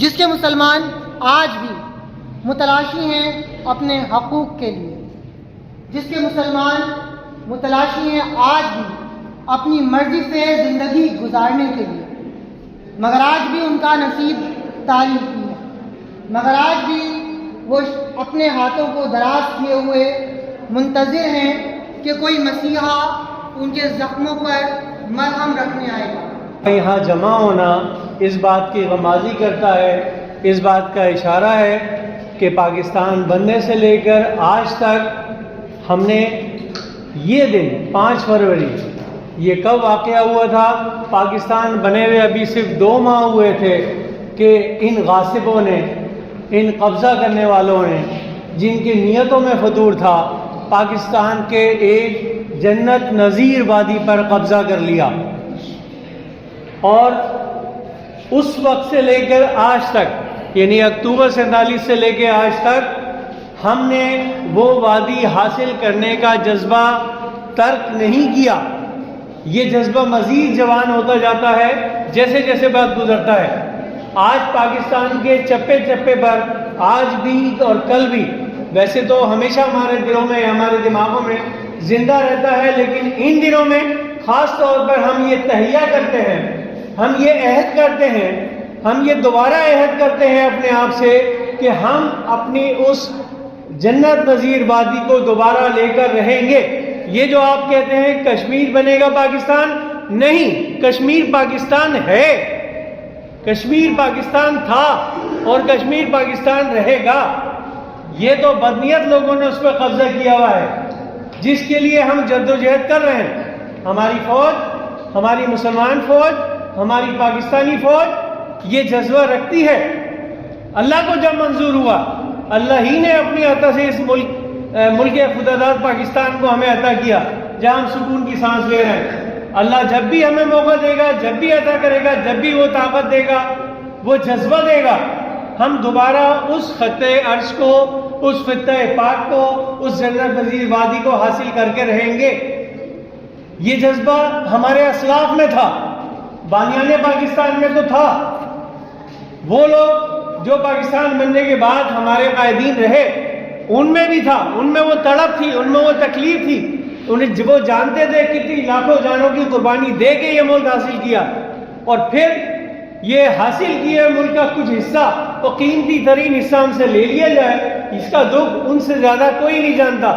جس کے مسلمان آج بھی متلاشی ہیں اپنے حقوق کے لیے، جس کے مسلمان متلاشی ہیں آج بھی اپنی مرضی سے زندگی گزارنے کے لیے، مگر آج بھی ان کا نصیب تعلیم کی ہے، مگر آج بھی وہ اپنے ہاتھوں کو دراز کیے ہوئے منتظر ہیں کہ کوئی مسیحا ان کے زخموں پر مرہم رکھنے آئے گا۔ یہاں جمع ہونا اس بات کی غمازی کرتا ہے، اس بات کا اشارہ ہے کہ پاکستان بننے سے لے کر آج تک ہم نے یہ دن 5 فروری یہ کب واقعہ ہوا تھا؟ پاکستان بنے ہوئے ابھی صرف 2 ماہ ہوئے تھے کہ ان غاصبوں نے، ان قبضہ کرنے والوں نے، جن کی نیتوں میں فتور تھا، پاکستان کے ایک جنت نظیر وادی پر قبضہ کر لیا، اور اس وقت سے لے کر آج تک، یعنی اکتوبر 47 سے لے کے آج تک ہم نے وہ وادی حاصل کرنے کا جذبہ ترک نہیں کیا۔ یہ جذبہ مزید جوان ہوتا جاتا ہے جیسے جیسے وقت گزرتا ہے۔ آج پاکستان کے چپے چپے پر آج بھی اور کل بھی، ویسے تو ہمیشہ ہمارے دلوں میں، ہمارے دماغوں میں زندہ رہتا ہے، لیکن ان دنوں میں خاص طور پر ہم یہ تہیہ کرتے ہیں، ہم یہ عہد کرتے ہیں، ہم یہ دوبارہ عہد کرتے ہیں اپنے آپ سے کہ ہم اپنی اس جنت نظیر وادی کو دوبارہ لے کر رہیں گے۔ یہ جو آپ کہتے ہیں کشمیر بنے گا پاکستان، نہیں، کشمیر پاکستان ہے، کشمیر پاکستان تھا اور کشمیر پاکستان رہے گا۔ یہ تو بدنیت لوگوں نے اس پہ قبضہ کیا ہوا ہے، جس کے لیے ہم جدوجہد کر رہے ہیں۔ ہماری فوج، ہماری مسلمان فوج، ہماری پاکستانی فوج یہ جذبہ رکھتی ہے۔ اللہ کو جب منظور ہوا، اللہ ہی نے اپنی عطا سے اس ملک خداداد پاکستان کو ہمیں عطا کیا، جہاں ہم سکون کی سانس لے رہے ہیں۔ اللہ جب بھی ہمیں موقع دے گا، جب بھی عطا کرے گا، جب بھی وہ طاقت دے گا، وہ جذبہ دے گا، ہم دوبارہ اس خطے عرش کو، اس خطہ پاک کو، اس جنت نظیر وادی کو حاصل کر کے رہیں گے۔ یہ جذبہ ہمارے اسلاف میں تھا، بانیان پاکستان میں تو تھا۔ وہ لوگ جو پاکستان بننے کے بعد ہمارے قائدین رہے، ان میں بھی تھا، ان میں وہ تڑپ تھی، ان میں وہ تکلیف تھی، انہیں وہ جانتے تھے کتنی لاکھوں جانوں کی قربانی دے کے یہ ملک حاصل کیا، اور پھر یہ حاصل کیا ملک کا کچھ حصہ، وہ قیمتی ترین حصہ ہم سے لے لیا جائے، اس کا دکھ ان سے زیادہ کوئی نہیں جانتا۔